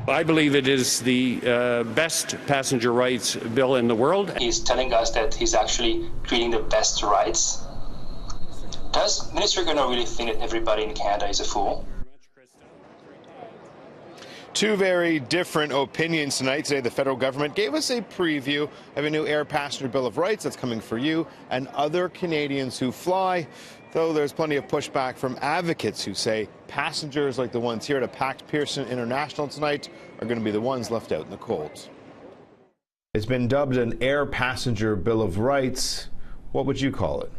I believe it is the best passenger rights bill in the world. He's telling us that he's actually creating the best rights. Does Minister Garneau really think that everybody in Canada is a fool? Two very different opinions tonight. Today, the federal government gave us a preview of a new air passenger bill of rights that's coming for you and other Canadians who fly, though there's plenty of pushback from advocates who say passengers like the ones here at packed Pearson International tonight are going to be the ones left out in the cold. It's been dubbed an air passenger bill of rights. What would you call it?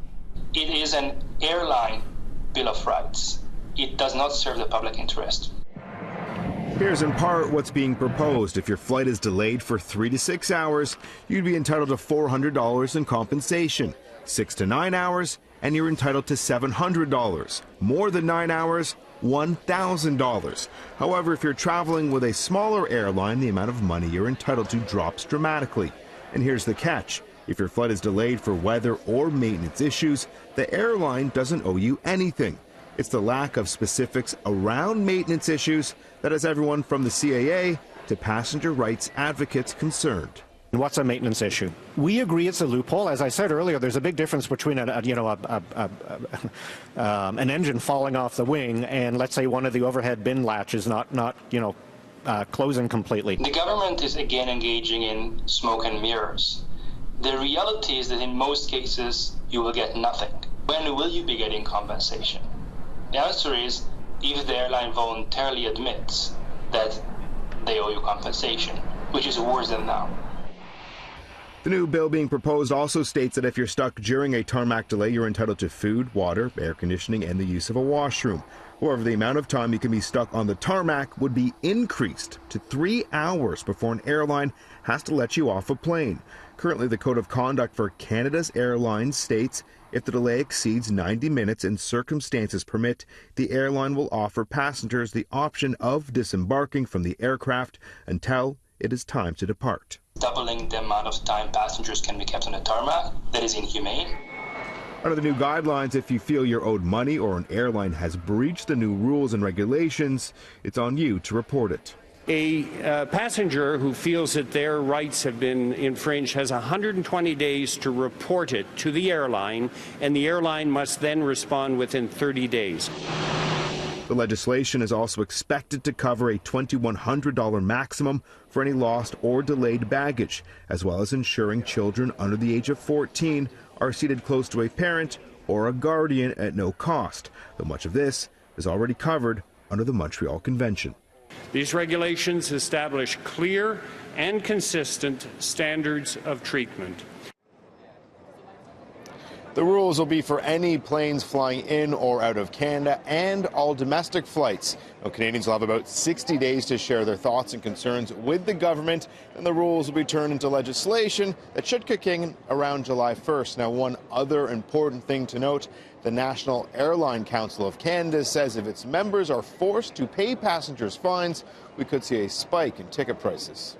It is an airline bill of rights. It does not serve the public interest. Here's in part what's being proposed. If your flight is delayed for 3 to 6 hours, you'd be entitled to $400 in compensation. 6 to 9 hours, and you're entitled to $700. More than 9 hours, $1,000. However, if you're traveling with a smaller airline, the amount of money you're entitled to drops dramatically. And here's the catch. If your flight is delayed for weather or maintenance issues, the airline doesn't owe you anything. It's the lack of specifics around maintenance issues that has everyone from the CAA to passenger rights advocates concerned. What's a maintenance issue? We agree it's a loophole. As I said earlier, there's a big difference between an engine falling off the wing and, let's say, one of the overhead bin latches not closing completely. The government is again engaging in smoke and mirrors. The reality is that in most cases you will get nothing. When will you be getting compensation? The answer is if the airline voluntarily admits that they owe you compensation, which is worse than now. The new bill being proposed also states that if you're stuck during a tarmac delay, you're entitled to food, water, air conditioning, and the use of a washroom. However, the amount of time you can be stuck on the tarmac would be increased to 3 hours before an airline has to let you off a plane. Currently, the Code of Conduct for Canada's airlines states if the delay exceeds 90 minutes and circumstances permit, the airline will offer passengers the option of disembarking from the aircraft until it is time to depart. Doubling the amount of time passengers can be kept on the tarmac, that is inhumane. Under the new guidelines, if you feel you're owed money or an airline has breached the new rules and regulations, it's on you to report it. A passenger who feels that their rights have been infringed has 120 days to report it to the airline, and the airline must then respond within 30 days. The legislation is also expected to cover a $2,100 maximum for any lost or delayed baggage, as well as ensuring children under the age of 14 are seated close to a parent or a guardian at no cost, though much of this is already covered under the Montreal Convention. These regulations establish clear and consistent standards of treatment. The rules will be for any planes flying in or out of Canada and all domestic flights. Now, Canadians will have about 60 days to share their thoughts and concerns with the government, and the rules will be turned into legislation that should kick in around July 1st. Now, one other important thing to note, the National Airline Council of Canada says if its members are forced to pay passengers fines, we could see a spike in ticket prices.